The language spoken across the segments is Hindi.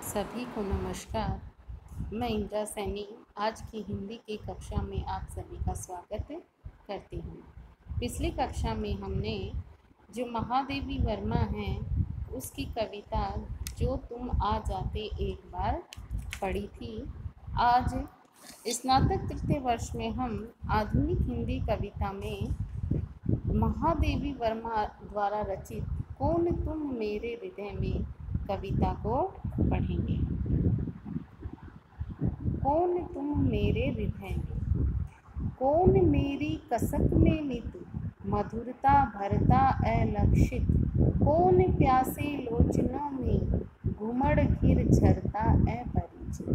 सभी को नमस्कार। मैं इंदिरा सैनी आज की हिंदी की कक्षा में आप सभी का स्वागत करती हूँ। पिछली कक्षा में हमने जो महादेवी वर्मा हैं उसकी कविता जो तुम आ जाते एक बार पढ़ी थी। आज स्नातक तृतीय वर्ष में हम आधुनिक हिंदी कविता में महादेवी वर्मा द्वारा रचित कौन तुम मेरे हृदय में कविता को पढ़ेंगे। कौन तुम मेरे हृदय में, कौन मेरी कसक में नित मधुरता भरता अलक्षित, कौन प्यासे लोचनों में घुमड़ घिर झरता अपरिचित,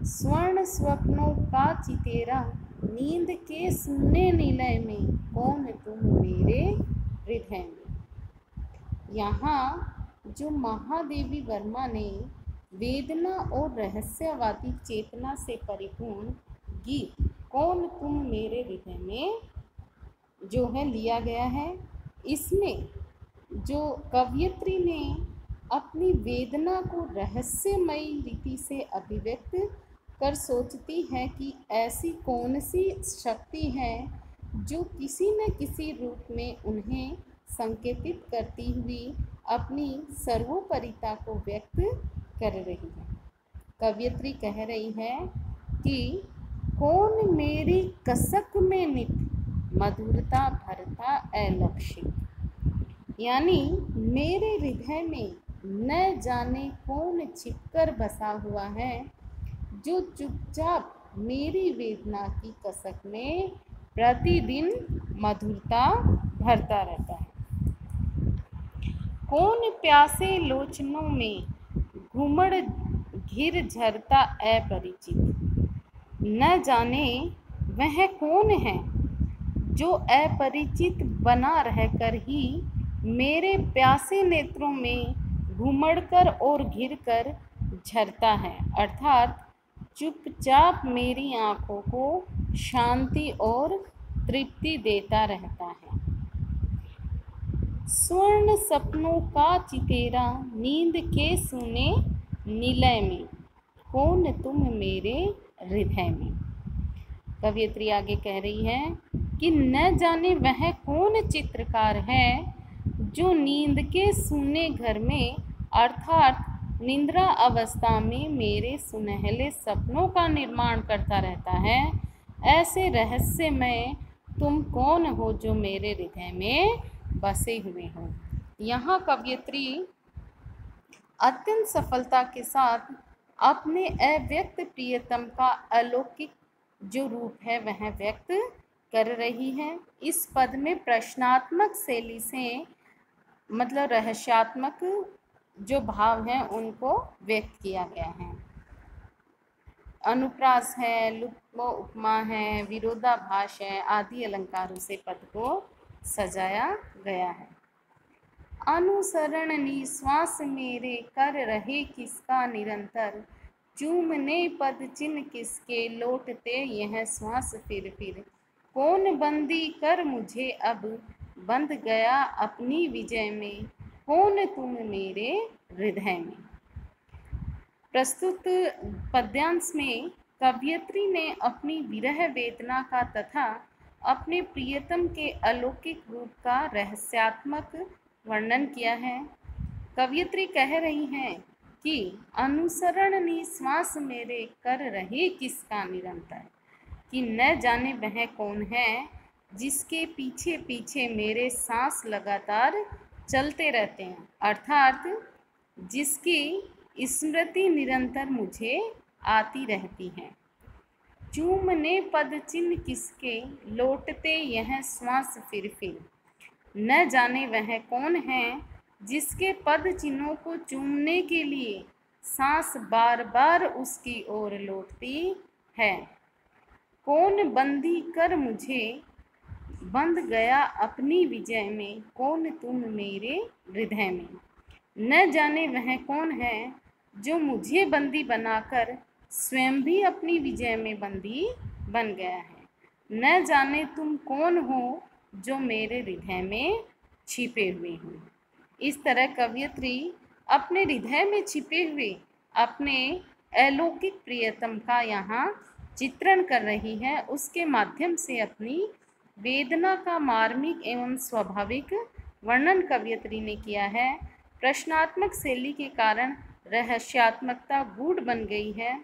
स्वर्ण स्वप्नों का चितेरा नींद के सुनने निलय में, कौन तुम मेरे हृदय में। यहाँ जो महादेवी वर्मा ने वेदना और रहस्यवादी चेतना से परिपूर्ण गीत कौन तुम मेरे हृदय में जो है लिया गया है, इसमें जो कवयित्री ने अपनी वेदना को रहस्यमयी रीति से अभिव्यक्त कर सोचती है कि ऐसी कौन सी शक्ति है जो किसी न किसी रूप में उन्हें संकेतित करती हुई अपनी सर्वोपरिता को व्यक्त कर रही है। कवयित्री कह रही है कि कौन मेरी कसक में नित मधुरता भरता अलक्षित, यानी मेरे हृदय में न जाने कौन छिपकर बसा हुआ है जो चुपचाप मेरी वेदना की कसक में प्रतिदिन मधुरता भरता रहता है। कौन प्यासे लोचनों में घुमड़ घिर झरता अपरिचित, न जाने वह कौन है जो अपरिचित बना रहकर ही मेरे प्यासे नेत्रों में घुमड़कर और घिरकर झरता है, अर्थात चुपचाप मेरी आँखों को शांति और तृप्ति देता रहता है। स्वर्ण सपनों का चितेरा नींद के सुने निलय में, कौन तुम मेरे हृदय में। कवयित्री आगे कह रही है कि न जाने वह कौन चित्रकार है जो नींद के सुने घर में अर्थात निद्रा अवस्था में मेरे सुनहले सपनों का निर्माण करता रहता है। ऐसे रहस्यमय तुम कौन हो जो मेरे हृदय में बसे हुए हो। यहाँ कवयित्री अत्यंत सफलता के साथ अपने अव्यक्त प्रियतम का अलौकिक जो रूप है वह व्यक्त कर रही है। इस पद में प्रश्नात्मक शैली से मतलब रहस्यात्मक जो भाव हैं उनको व्यक्त किया गया है। अनुप्रास है, लुप्त उपमा है, विरोधाभास है आदि अलंकारों से पद को सजाया गया है। अनुसरण निश्वास मेरे कर रहे किसका निरंतर, चूमने पद चिन्ह किसके लौटते यह श्वास फिर, कौन बंदी कर मुझे अब बंध गया अपनी विजय में, कौन तुम मेरे हृदय में। प्रस्तुत पद्यांश में कवयित्री ने अपनी विरह वेदना का तथा अपने प्रियतम के अलौकिक रूप का रहस्यात्मक वर्णन किया है। कवयित्री कह रही हैं कि अनुसरण निश्वास मेरे कर रहे किसका निरंतर, कि न जाने वह कौन है जिसके पीछे पीछे मेरे सांस लगातार चलते रहते हैं, अर्थात जिसकी स्मृति निरंतर मुझे आती रहती है। चूमने पद चिन्ह किसके लौटते यह श्वास फिर, न जाने वह कौन है जिसके पद चिन्हों को चूमने के लिए सांस बार बार उसकी ओर लौटती है। कौन बंदी कर मुझे बंध गया अपनी विजय में, कौन तुम मेरे हृदय में। न जाने वह कौन है जो मुझे बंदी बनाकर स्वयं भी अपनी विजय में बंदी बन गया है। न जाने तुम कौन हो जो मेरे हृदय में छिपे हुए हो। इस तरह कवयित्री अपने हृदय में छिपे हुए अपने अलौकिक प्रियतम का यहाँ चित्रण कर रही है। उसके माध्यम से अपनी वेदना का मार्मिक एवं स्वाभाविक वर्णन कवयित्री ने किया है। प्रश्नात्मक शैली के कारण रहस्यात्मकता गूढ़ बन गई है।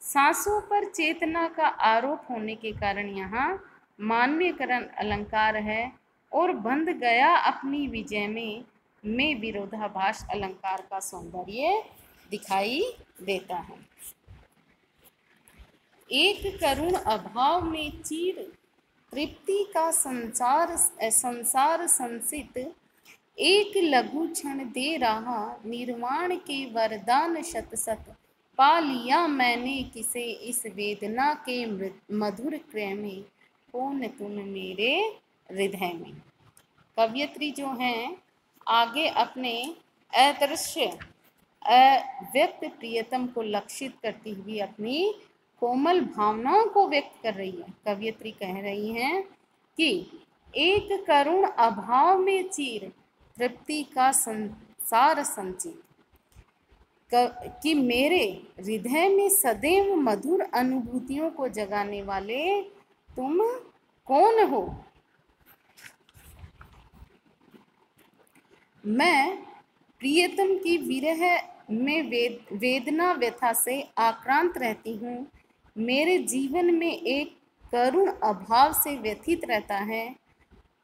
सांसों पर चेतना का आरोप होने के कारण यहाँ मानवीयकरण अलंकार है और बंध गया अपनी विजय में विरोधाभास अलंकार का सौंदर्य दिखाई देता है। एक करुण अभाव में चीर तृप्ति का संसार संसित, एक लघु क्षण दे रहा निर्वाण के वरदान शत शत, पा लिया मैंने किसे इस वेदना के मधुर क्रय में, कौन तुम मेरे हृदय में। कवयित्री जो हैं आगे अपने अदृश्य अव्यक्त प्रियतम को लक्षित करती हुई अपनी कोमल भावनाओं को व्यक्त कर रही है। कवयित्री कह रही हैं कि एक करुण अभाव में चीर तृप्ति का संसार संचित, कि मेरे हृदय में सदैव मधुर अनुभूतियों को जगाने वाले तुम कौन हो। मैं प्रियतम की विरह में वेदना व्यथा से आक्रांत रहती हूँ। मेरे जीवन में एक करुण अभाव से व्यथित रहता है।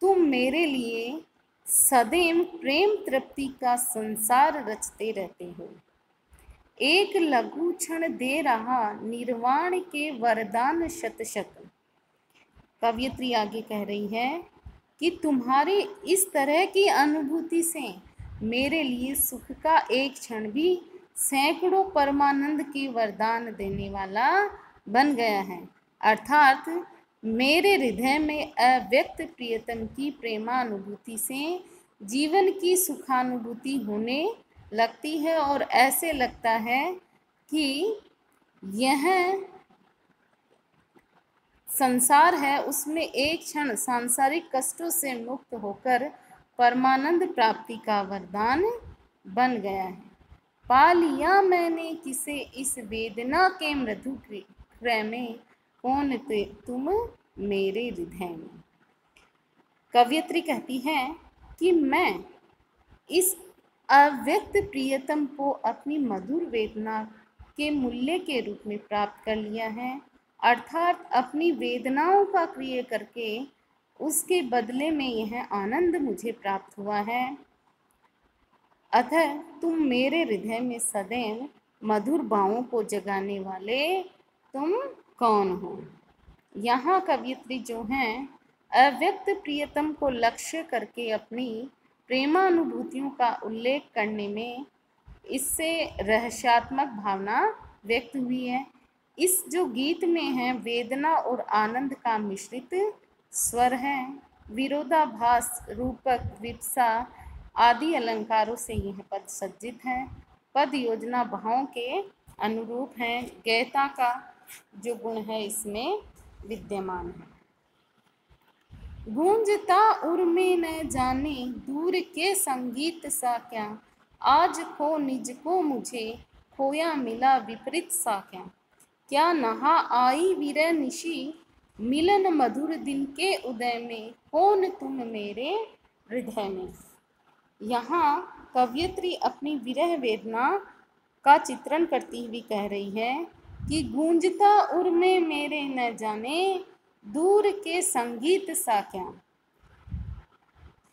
तुम मेरे लिए सदैव प्रेम तृप्ति का संसार रचते रहते हो। एक लघु क्षण दे रहा निर्वाण के वरदान शत शत। कवयित्री आगे कह रही है कि तुम्हारी इस तरह की अनुभूति से मेरे लिए सुख का एक क्षण भी सैकड़ों परमानंद के वरदान देने वाला बन गया है। अर्थात मेरे हृदय में अव्यक्त प्रियतम की प्रेमानुभूति से जीवन की सुखानुभूति होने लगती है और ऐसे लगता है कि यह संसार है उसमें एक क्षण सांसारिक कष्टों से मुक्त होकर परमानंद प्राप्ति का वरदान बन गया है। पा लिया मैंने किसे इस वेदना के मृदु क्रय में, कौन तुम मेरे हृदय में। कवयित्री कहती है कि मैं इस अव्यक्त प्रियतम को अपनी मधुर वेदना के मूल्य के रूप में प्राप्त कर लिया है। अर्थात अपनी वेदनाओं का क्रिय करके उसके बदले में यह आनंद मुझे प्राप्त हुआ है। अतः तुम मेरे हृदय में सदैव मधुर भावों को जगाने वाले तुम कौन हो। यहाँ कवयित्री जो हैं अव्यक्त प्रियतम को लक्ष्य करके अपनी प्रेमानुभूतियों का उल्लेख करने में इससे रहस्यात्मक भावना व्यक्त हुई है। इस जो गीत में है वेदना और आनंद का मिश्रित स्वर है। विरोधाभास, रूपक, विप्सा आदि अलंकारों से यह पद सज्जित है। पद योजना भावों के अनुरूप हैं। गयता का जो गुण है इसमें विद्यमान है। गूंजता उर में न जाने दूर के संगीत सा क्या, आज खो निज को मुझे खोया मिला विपरीत सा क्या। क्या नहा आई विरह निशी मिलन मधुर दिन के उदय में, कौन तुम मेरे हृदय में। यहाँ कवयित्री अपनी विरह वेदना का चित्रण करती हुई कह रही है कि गूंजता उर में मेरे न जाने दूर के संगीत सा क्या।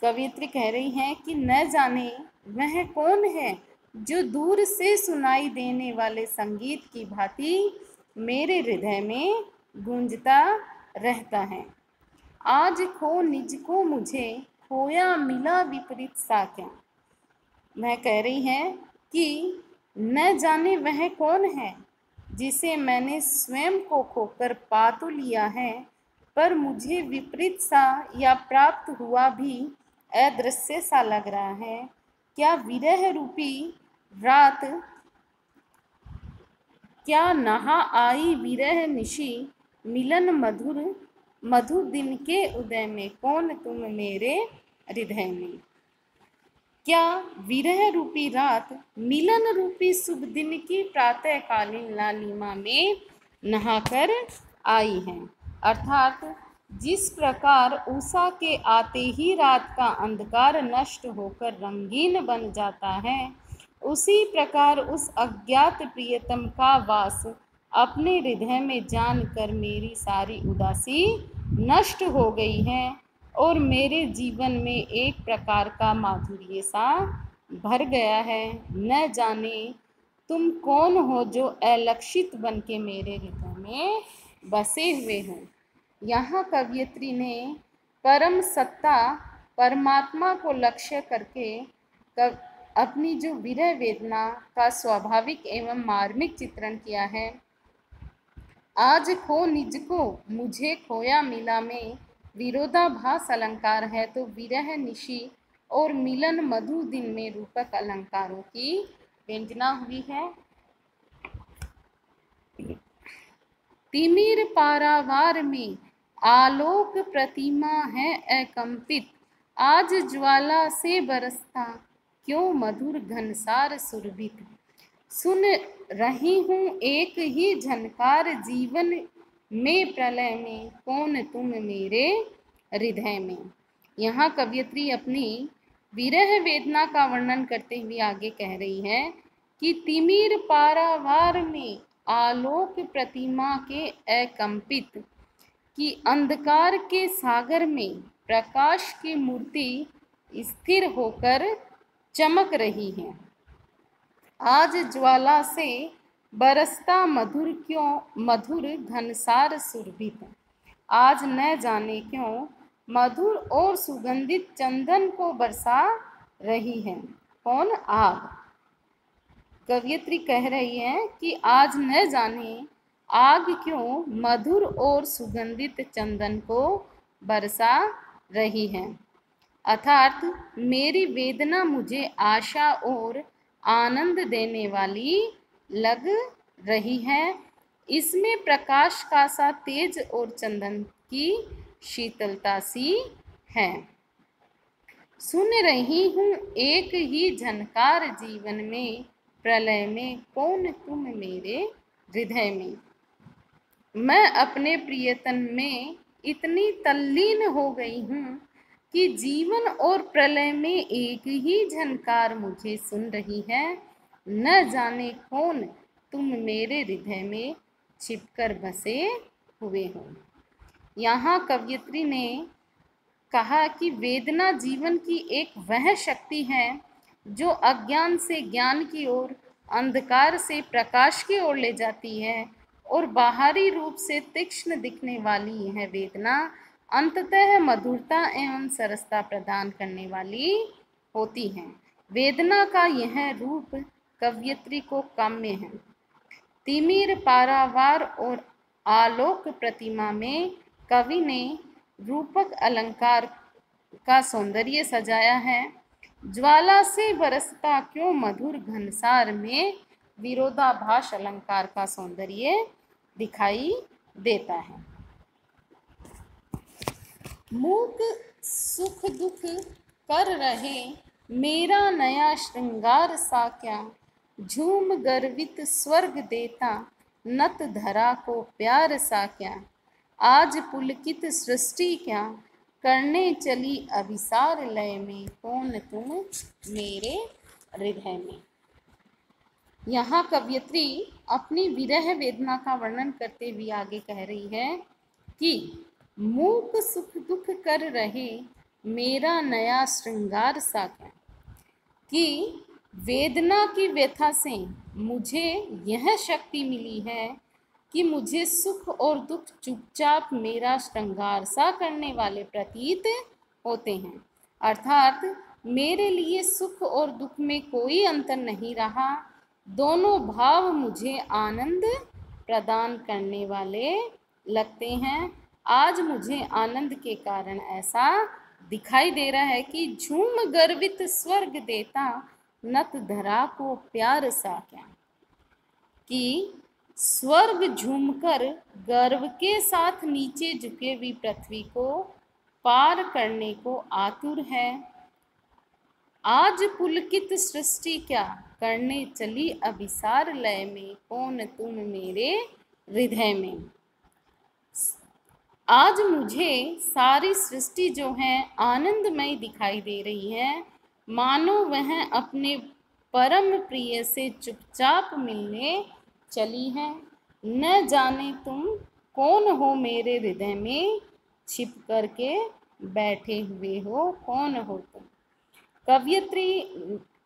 कवयित्री कह रही है कि न जाने वह कौन है जो दूर से सुनाई देने वाले संगीत की भांति मेरे हृदय में गूंजता रहता है। आज खो निज को मुझे खोया मिला विपरीत सा क्या। वह कह रही है कि न जाने वह कौन है जिसे मैंने स्वयं को खोकर पा तो लिया है, पर मुझे विपरीत सा या प्राप्त हुआ भी अदृश्य सा लग रहा है। क्या विरह रूपी रात, क्या नहा आई विरह निशी मिलन मधुर दिन के उदय में, कौन तुम मेरे हृदय में। क्या विरह रूपी रात मिलन रूपी शुभ दिन की प्रातःकालीन लालिमा में नहाकर आई है। अर्थात जिस प्रकार उषा के आते ही रात का अंधकार नष्ट होकर रंगीन बन जाता है, उसी प्रकार उस अज्ञात प्रियतम का वास अपने हृदय में जानकर मेरी सारी उदासी नष्ट हो गई है और मेरे जीवन में एक प्रकार का माधुर्य सा भर गया है। न जाने तुम कौन हो जो अलक्षित बन के मेरे हृदय में बसे हुए हो। यहाँ कवयित्री ने परम सत्ता परमात्मा को लक्ष्य करके अपनी जो विरह वेदना का स्वाभाविक एवं मार्मिक चित्रण किया है। आज खो निज को मुझे खोया मिला में विरोधाभास अलंकार है, तो विरह निशि और मिलन मधु दिन में रूपक अलंकारों की व्यंजना हुई है। तिमिर पारावार में आलोक प्रतिमा है अकंपित, आज ज्वाला से बरसता क्यों मधुर घनसार सुरभित। सुन रही हूँ एक ही झनकार जीवन में प्रलय में, कौन तुम मेरे हृदय में। यहाँ कवयित्री अपनी विरह वेदना का वर्णन करते हुए आगे कह रही है कि तिमिर पारावार में आलोक प्रतिमा के अकंपित, कि अंधकार के सागर में प्रकाश की मूर्ति स्थिर होकर चमक रही है। आज ज्वाला से बरसता मधुर क्यों मधुर घनसार सुरभित, आज न जाने क्यों मधुर और सुगंधित चंदन को बरसा रही है। कौन? आग। कवयित्री कह रही है कि आज न जाने आग क्यों मधुर और सुगंधित चंदन को बरसा रही है। अर्थात मेरी वेदना मुझे आशा और आनंद देने वाली लग रही है। इसमें प्रकाश का सा तेज और चंदन की शीतलता सी है। सुन रही हूँ एक ही झनकार जीवन में प्रलय में, कौन तुम मेरे हृदय में। मैं अपने प्रियतन में इतनी तल्लीन हो गई हूँ कि जीवन और प्रलय में एक ही झनकार मुझे सुन रही है। न जाने कौन तुम मेरे हृदय में छिपकर बसे हुए हो। यहाँ कवयित्री ने कहा कि वेदना जीवन की एक वह शक्ति है जो अज्ञान से ज्ञान की ओर, अंधकार से प्रकाश की ओर ले जाती है, और बाहरी रूप से तीक्ष्ण दिखने वाली यह वेदना अंततः मधुरता एवं सरसता प्रदान करने वाली होती है। वेदना का यह रूप कवयित्री को काम्य है। तिमिर पारावार और आलोक प्रतिमा में कवि ने रूपक अलंकार का सौंदर्य सजाया है। ज्वाला से बरसता क्यों मधुर घनसार में विरोधाभास अलंकार का सौंदर्य दिखाई देता है। मूक सुख दुख कर रहे मेरा नया श्रृंगार सा क्या, झूम गर्वित स्वर्ग देता नत धरा को प्यार सा क्या। आज पुलकित सृष्टि क्या करने चली अभिसार लय में, कौन तुम मेरे हृदय में। यहाँ कवयित्री अपनी विरह वेदना का वर्णन करते हुए आगे कह रही है कि मूक सुख दुख कर रहे मेरा नया श्रृंगार सा क्या, कि वेदना की व्यथा से मुझे यह शक्ति मिली है कि मुझे सुख और दुख चुपचाप मेरा श्रृंगार सा करने वाले प्रतीत होते हैं। अर्थात मेरे लिए सुख और दुख में कोई अंतर नहीं रहा, दोनों भाव मुझे आनंद प्रदान करने वाले लगते हैं। आज मुझे आनंद के कारण ऐसा दिखाई दे रहा है कि झूम गर्वित स्वर्ग देता नत धरा को प्यार सा क्या, कि स्वर्ग झूमकर गर्व के साथ नीचे झुके हुई पृथ्वी को पार करने को आतुर है। आज पुलकित सृष्टि क्या करने चली अभिसार लय में, कौन तुम मेरे हृदय में। आज मुझे सारी सृष्टि जो है आनंदमय दिखाई दे रही है, मानो वह अपने परम प्रिय से चुपचाप मिलने चली है। न जाने तुम कौन हो मेरे हृदय में, छिप करके बैठे हुए हो, कौन हो तुम। कवयित्री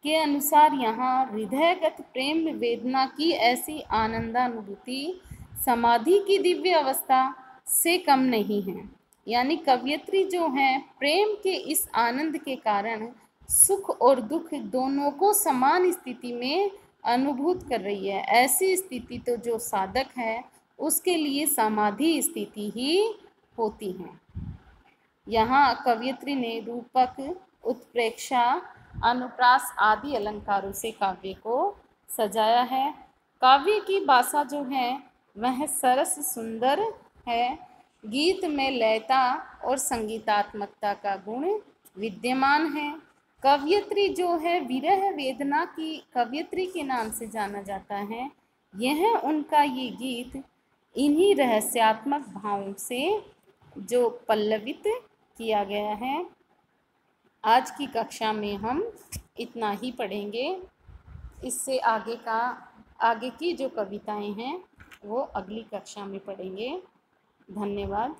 के अनुसार यहाँ हृदयगत प्रेम वेदना की ऐसी आनंदानुभूति समाधि की दिव्य अवस्था से कम नहीं है। यानी कवयित्री जो है प्रेम के इस आनंद के कारण सुख और दुख दोनों को समान स्थिति में अनुभूत कर रही है। ऐसी स्थिति तो जो साधक है उसके लिए समाधि स्थिति ही होती है। यहाँ कवयित्री ने रूपक, उत्प्रेक्षा, अनुप्रास आदि अलंकारों से काव्य को सजाया है। काव्य की भाषा जो है वह सरस सुंदर है। गीत में लयता और संगीतात्मकता का गुण विद्यमान है। कवयित्री जो है विरह वेदना की कवयित्री के नाम से जाना जाता है। यह उनका ये गीत इन्हीं रहस्यात्मक भावों से जो पल्लवित किया गया है। आज की कक्षा में हम इतना ही पढ़ेंगे। इससे आगे की जो कविताएं हैं वो अगली कक्षा में पढ़ेंगे। धन्यवाद।